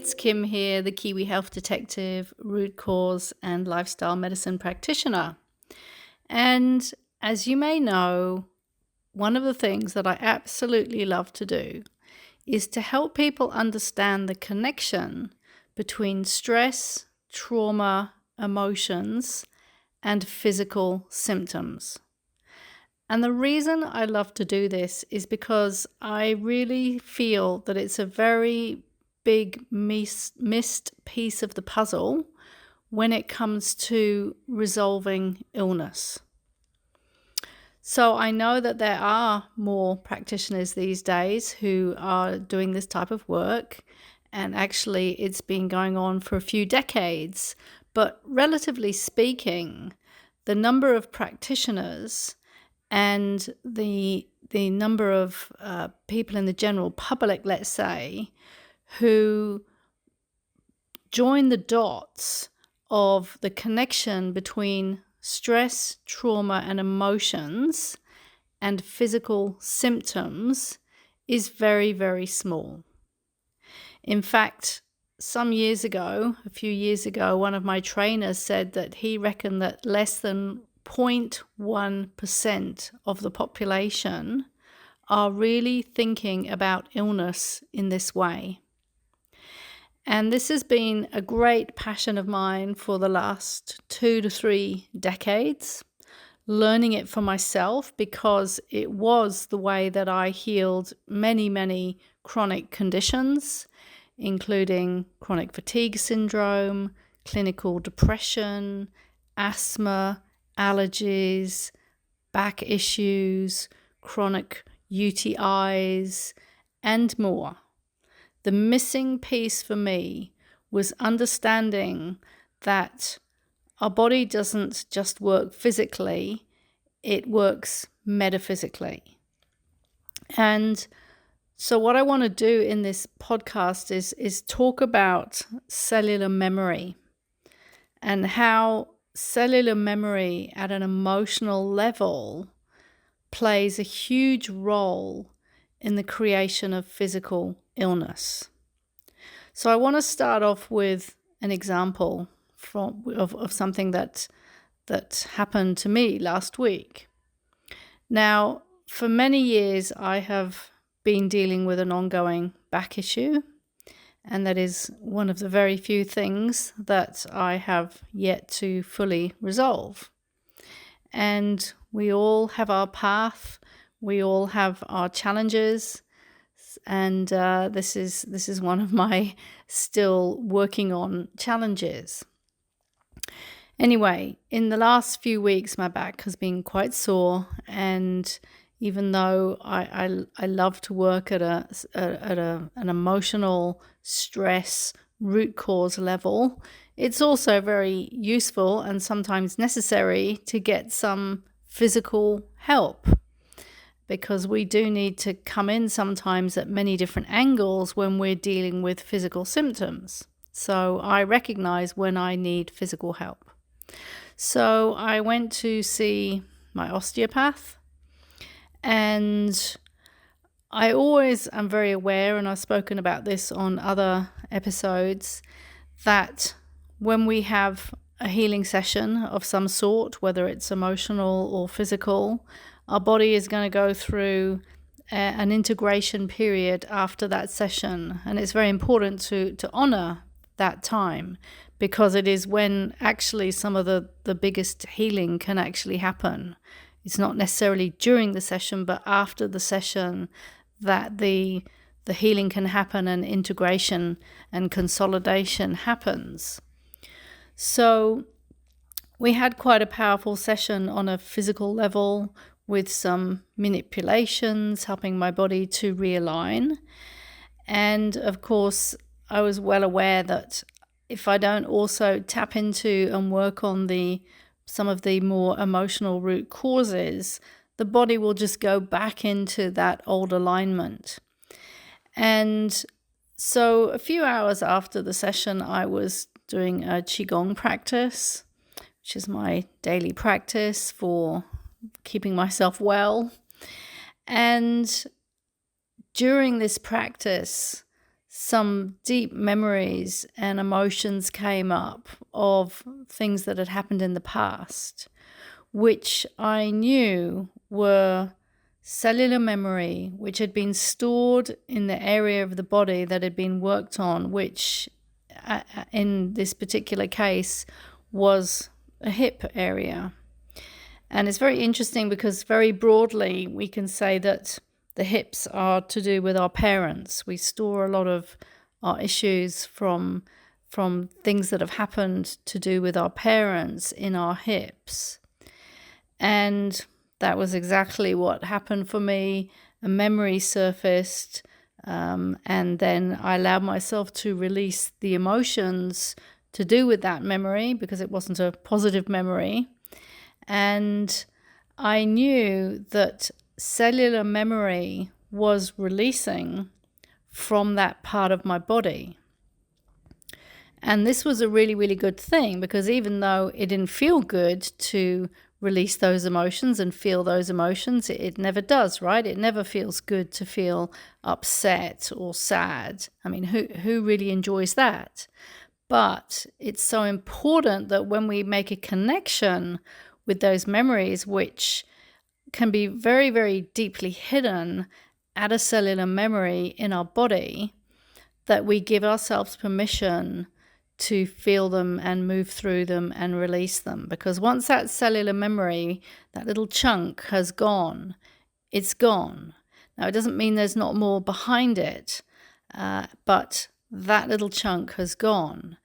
it's Kim here, the Kiwi Health Detective, root cause and lifestyle medicine practitioner. And as you may know, one of the things that I absolutely love to do is to help people understand the connection between stress, trauma, emotions, and physical symptoms. And the reason I love to do this is because I really feel that it's a very big missed piece of the puzzle when it comes to resolving illness. So I know that there are more practitioners these days who are doing this type of work, and actually it's been going on for a few decades. But relatively speaking, the number of practitioners and the number of people in the general public, let's say, who join the dots of the connection between stress, trauma, and emotions and physical symptoms is very, very small. In fact, a few years ago, one of my trainers said that he reckoned that less than 0.1% of the population are really thinking about illness in this way. And this has been a great passion of mine for the last 2 to 3 decades, learning it for myself because it was the way that I healed many, many chronic conditions, including chronic fatigue syndrome, clinical depression, asthma, allergies, back issues, chronic UTIs, and more. The missing piece for me was understanding that our body doesn't just work physically, it works metaphysically. And so what I want to do in this podcast is talk about cellular memory and how cellular memory at an emotional level plays a huge role in the creation of physical illness. So I want to start off with an example of something that happened to me last week. Now, for many years, I have been dealing with an ongoing back issue, and that is one of the very few things that I have yet to fully resolve. And we all have our path, we all have our challenges, and this is one of my still working on challenges. Anyway, in the last few weeks, my back has been quite sore, and even though I love to work at an emotional stress root cause level, it's also very useful and sometimes necessary to get some physical help, because we do need to come in sometimes at many different angles when we're dealing with physical symptoms. So I recognize when I need physical help. So I went to see my osteopath. And I always am very aware, and I've spoken about this on other episodes, that when we have a healing session of some sort, whether it's emotional or physical, our body is going to go through an integration period after that session. And it's very important to honor that time, because it is when actually some of the biggest healing can actually happen. It's not necessarily during the session, but after the session that the healing can happen and integration and consolidation happens. So we had quite a powerful session on a physical level with some manipulations, helping my body to realign. And of course, I was well aware that if I don't also tap into and work on some of the more emotional root causes, the body will just go back into that old alignment. And so a few hours after the session, I was doing a Qigong practice, which is my daily practice for keeping myself well. And during this practice, some deep memories and emotions came up of things that had happened in the past, which I knew were cellular memory, which had been stored in the area of the body that had been worked on, which in this particular case was a hip area. And it's very interesting because very broadly we can say that the hips are to do with our parents. We store a lot of our issues from things that have happened to do with our parents in our hips. And that was exactly what happened for me. A memory surfaced, and then I allowed myself to release the emotions to do with that memory because it wasn't a positive memory. And I knew that cellular memory was releasing from that part of my body. And this was a really, really good thing because even though it didn't feel good to release those emotions and feel those emotions, it never does, right? It never feels good to feel upset or sad. I mean, who really enjoys that? But it's so important that when we make a connection with those memories, which can be very, very deeply hidden at a cellular memory in our body, that we give ourselves permission to feel them and move through them and release them. Because once that cellular memory, that little chunk has gone, it's gone. Now, it doesn't mean there's not more behind it, but that little chunk has gone.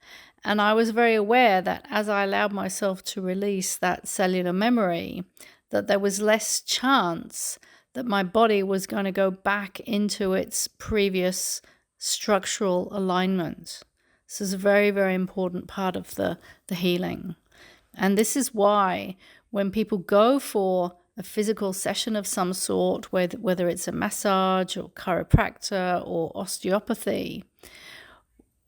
And I was very aware that as I allowed myself to release that cellular memory, that there was less chance that my body was going to go back into its previous structural alignment. This is a very, very important part of the healing. And this is why when people go for a physical session of some sort, whether it's a massage or chiropractor or osteopathy,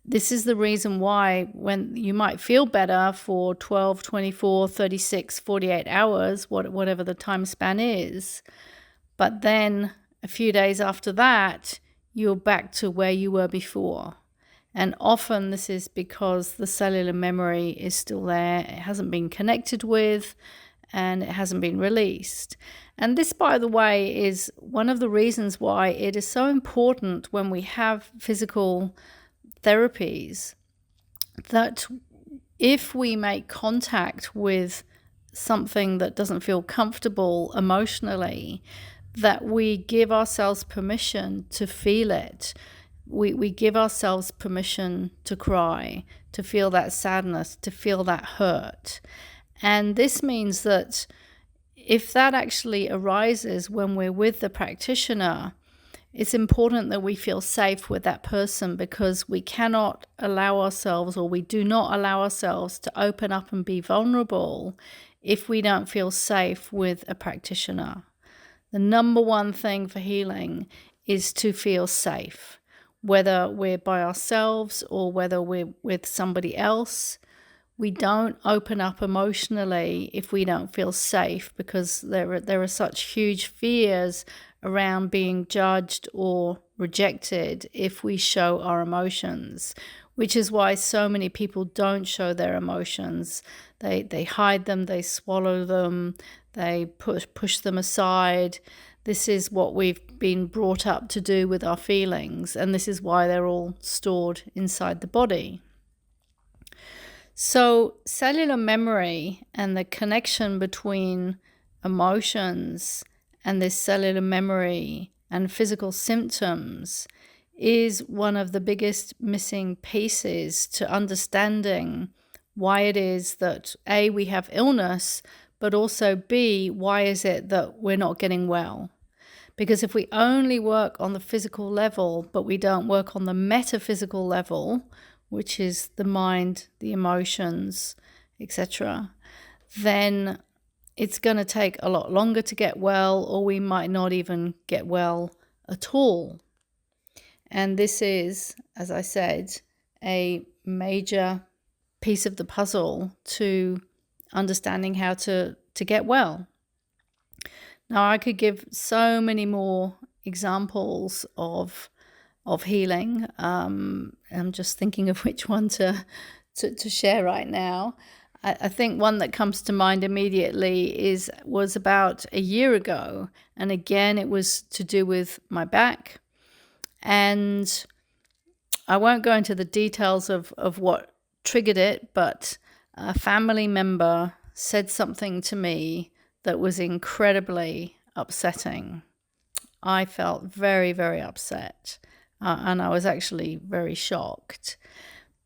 this is the reason why when you might feel better for 12, 24, 36, 48 hours, whatever the time span is, but then a few days after that, you're back to where you were before. And often this is because the cellular memory is still there. It hasn't been connected with and it hasn't been released. And this, by the way, is one of the reasons why it is so important when we have physical therapies that if we make contact with something that doesn't feel comfortable emotionally, that we give ourselves permission to feel it. We give ourselves permission to cry, to feel that sadness, to feel that hurt. And this means that if that actually arises when we're with the practitioner, it's important that we feel safe with that person because we cannot allow ourselves, or we do not allow ourselves to open up and be vulnerable if we don't feel safe with a practitioner. The number one thing for healing is to feel safe. Whether we're by ourselves or whether we're with somebody else, we don't open up emotionally if we don't feel safe because there are such huge fears around being judged or rejected if we show our emotions, which is why so many people don't show their emotions. They hide them, they swallow them, they push them aside. This is what we've been brought up to do with our feelings, and this is why they're all stored inside the body. So cellular memory and the connection between emotions and this cellular memory and physical symptoms is one of the biggest missing pieces to understanding why it is that A, we have illness, but also B, why is it that we're not getting well? Because if we only work on the physical level, but we don't work on the metaphysical level, which is the mind, the emotions, etc., then it's going to take a lot longer to get well, or we might not even get well at all. And this is, as I said, a major piece of the puzzle to understanding how to get well. Now, I could give so many more examples of of healing. I'm just thinking of which one to share right now. I think one that comes to mind immediately was about a year ago, and again it was to do with my back. And I won't go into the details of what triggered it, but a family member said something to me that was incredibly upsetting. I felt very, very upset, and I was actually very shocked.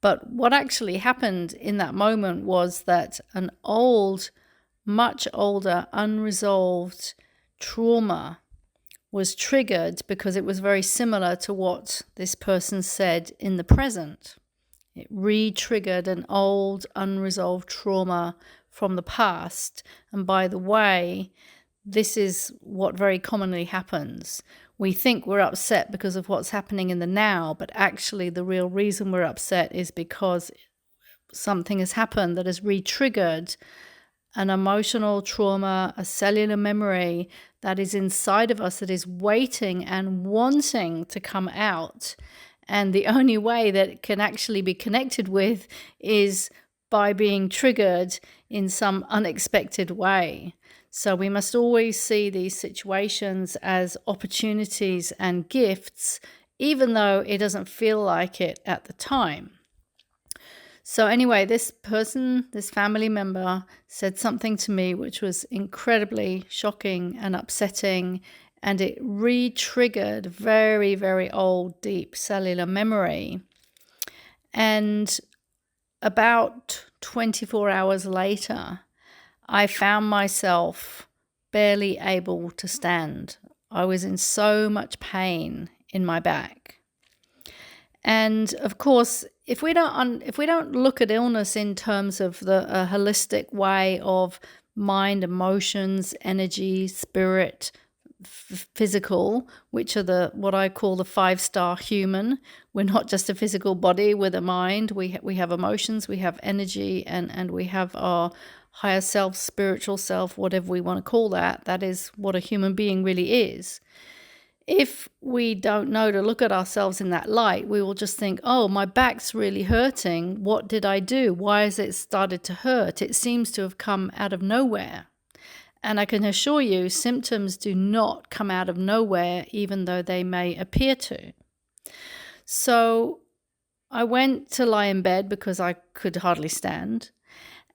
But what actually happened in that moment was that an old, much older, unresolved trauma was triggered because it was very similar to what this person said in the present. It re-triggered an old, unresolved trauma from the past. And by the way, this is what very commonly happens. We think we're upset because of what's happening in the now, but actually the real reason we're upset is because something has happened that has re-triggered an emotional trauma, a cellular memory that is inside of us that is waiting and wanting to come out. And the only way that it can actually be connected with is by being triggered in some unexpected way. So we must always see these situations as opportunities and gifts, even though it doesn't feel like it at the time. So anyway, this family member said something to me which was incredibly shocking and upsetting, and it re-triggered very, very old, deep cellular memory. And about 24 hours later, I found myself barely able to stand. I was in so much pain in my back. And of course, if we don't look at illness in terms of the holistic way of mind, emotions, energy, spirit, physical, which are what I call the 5-star human. We're not just a physical body with a mind. We have emotions, we have energy, and we have our higher self, spiritual self, whatever we want to call that. That is what a human being really is. If we don't know to look at ourselves in that light, we will just think, oh, my back's really hurting. What did I do? Why has it started to hurt? It seems to have come out of nowhere. And I can assure you, symptoms do not come out of nowhere, even though they may appear to. So I went to lie in bed because I could hardly stand,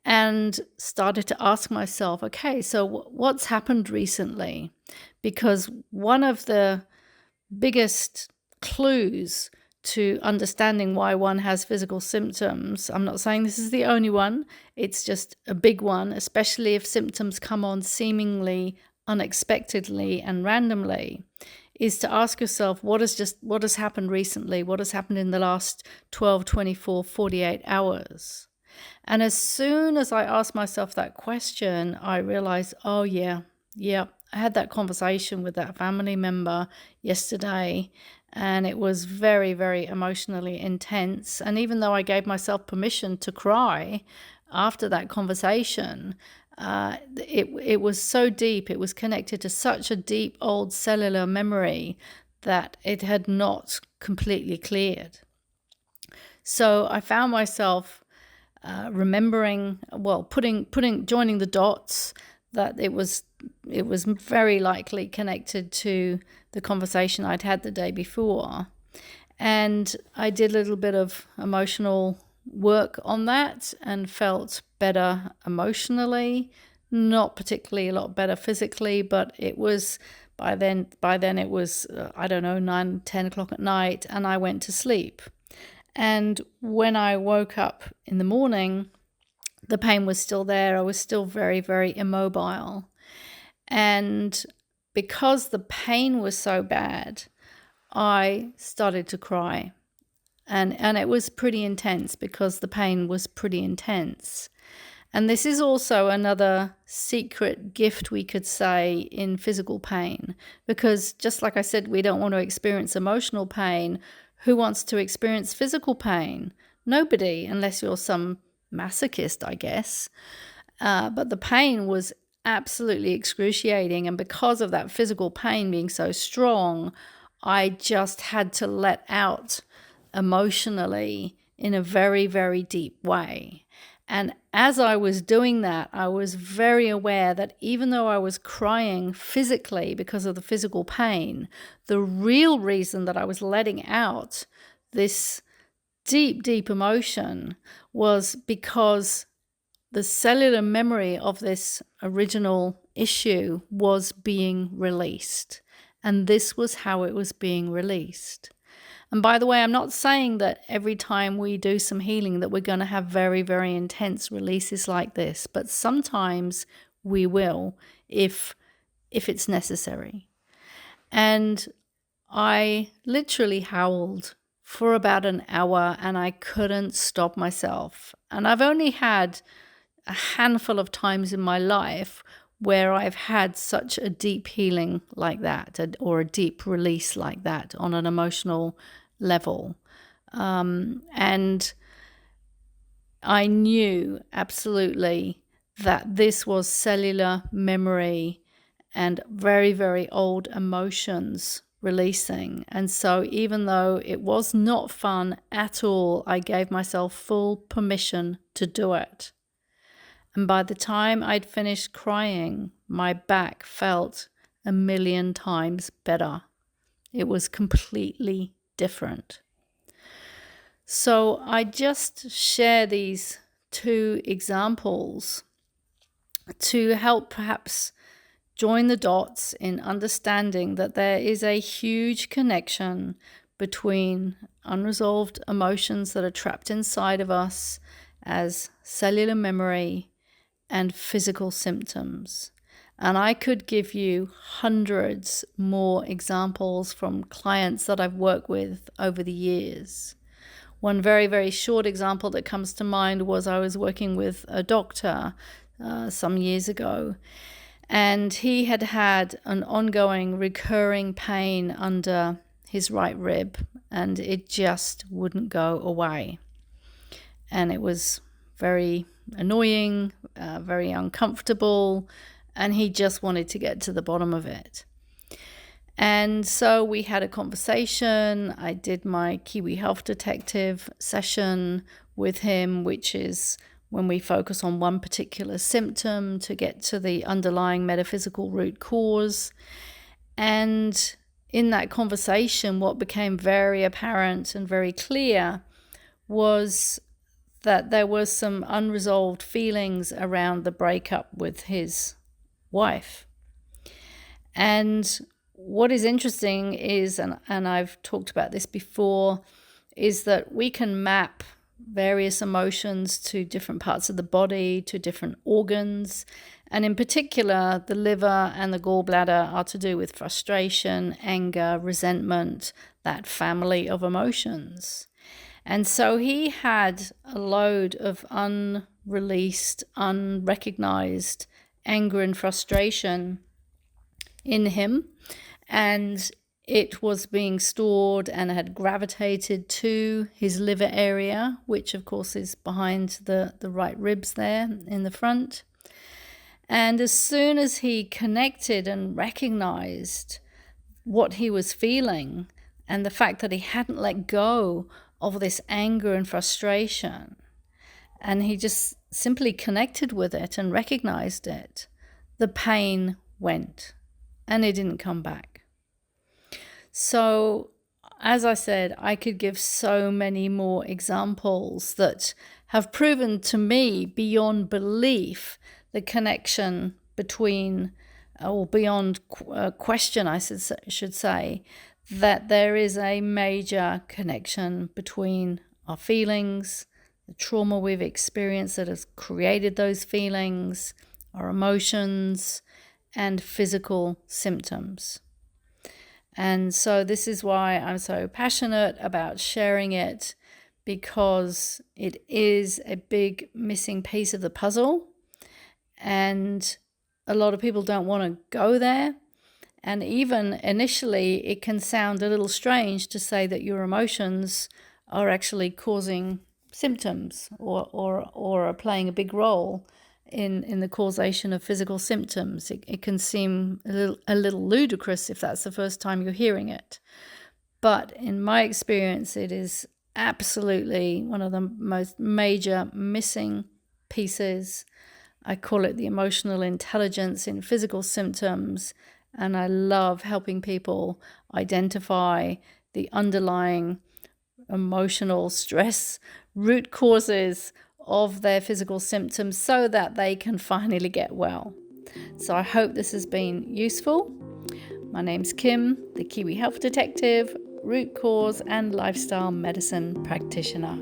and started to ask myself, okay, so what's happened recently? Because one of the biggest clues to understanding why one has physical symptoms, I'm not saying this is the only one, it's just a big one, especially if symptoms come on seemingly unexpectedly and randomly, is to ask yourself, what has happened recently? What has happened in the last 12, 24, 48 hours? And as soon as I asked myself that question, I realized, oh yeah, I had that conversation with that family member yesterday, and it was very, very emotionally intense. And even though I gave myself permission to cry after that conversation, it was so deep, it was connected to such a deep old cellular memory that it had not completely cleared. So I found myself remembering, joining the dots, that it was very likely connected to the conversation I'd had the day before. And I did a little bit of emotional work on that and felt better emotionally, not particularly a lot better physically, but it was by then it was 9, 10 o'clock at night, and I went to sleep. And when I woke up in the morning, the pain was still there. I was still very, very immobile. And because the pain was so bad, I started to cry. And it was pretty intense because the pain was pretty intense. And this is also another secret gift, we could say, in physical pain. Because just like I said, we don't want to experience emotional pain. Who wants to experience physical pain? Nobody, unless you're some masochist, I guess. But the pain was absolutely excruciating. And because of that physical pain being so strong, I just had to let out emotionally in a very, very deep way. And as I was doing that, I was very aware that even though I was crying physically because of the physical pain, the real reason that I was letting out this deep, deep emotion was because the cellular memory of this original issue was being released. And this was how it was being released. And by the way, I'm not saying that every time we do some healing that we're going to have very, very intense releases like this, but sometimes we will if it's necessary. And I literally howled for about an hour and I couldn't stop myself. And I've only had a handful of times in my life where I've had such a deep healing like that, or a deep release like that on an emotional level. And I knew absolutely that this was cellular memory and very, very old emotions releasing. And so even though it was not fun at all, I gave myself full permission to do it. And by the time I'd finished crying, my back felt 1,000,000 times better. It was completely different. So I just share these two examples to help perhaps join the dots in understanding that there is a huge connection between unresolved emotions that are trapped inside of us as cellular memory and physical symptoms. And I could give you hundreds more examples from clients that I've worked with over the years. One very, very short example that comes to mind was I was working with a doctor some years ago, and he had had an ongoing recurring pain under his right rib, and it just wouldn't go away. And it was very annoying, very uncomfortable, and he just wanted to get to the bottom of it. And so we had a conversation. I did my Kiwi Health Detective session with him, which is when we focus on one particular symptom to get to the underlying metaphysical root cause. And in that conversation, what became very apparent and very clear was that there was some unresolved feelings around the breakup with his wife. And what is interesting is, and I've talked about this before, is that we can map various emotions to different parts of the body, to different organs. And in particular, the liver and the gallbladder are to do with frustration, anger, resentment, that family of emotions. And so he had a load of unreleased, unrecognized anger and frustration in him, and it was being stored and had gravitated to his liver area, which of course is behind the right ribs there in the front. And as soon as he connected and recognized what he was feeling and the fact that he hadn't let go of this anger and frustration, and he just simply connected with it and recognized it, the pain went and it didn't come back. So, as I said, I could give so many more examples that have proven to me beyond belief the connection between, or beyond question, I should say, that there is a major connection between our feelings, the trauma we've experienced that has created those feelings, our emotions, and physical symptoms. And so this is why I'm so passionate about sharing it, because it is a big missing piece of the puzzle. And a lot of people don't want to go there. And even initially, it can sound a little strange to say that your emotions are actually causing symptoms or are playing a big role in the causation of physical symptoms. It can seem a little ludicrous if that's the first time you're hearing it. But in my experience, it is absolutely one of the most major missing pieces. I call it the emotional intelligence in physical symptoms, and I love helping people identify the underlying emotional stress root causes of their physical symptoms so that they can finally get well. So I hope this has been useful. My name's Kim, the Kiwi Health Detective, root cause and lifestyle medicine practitioner.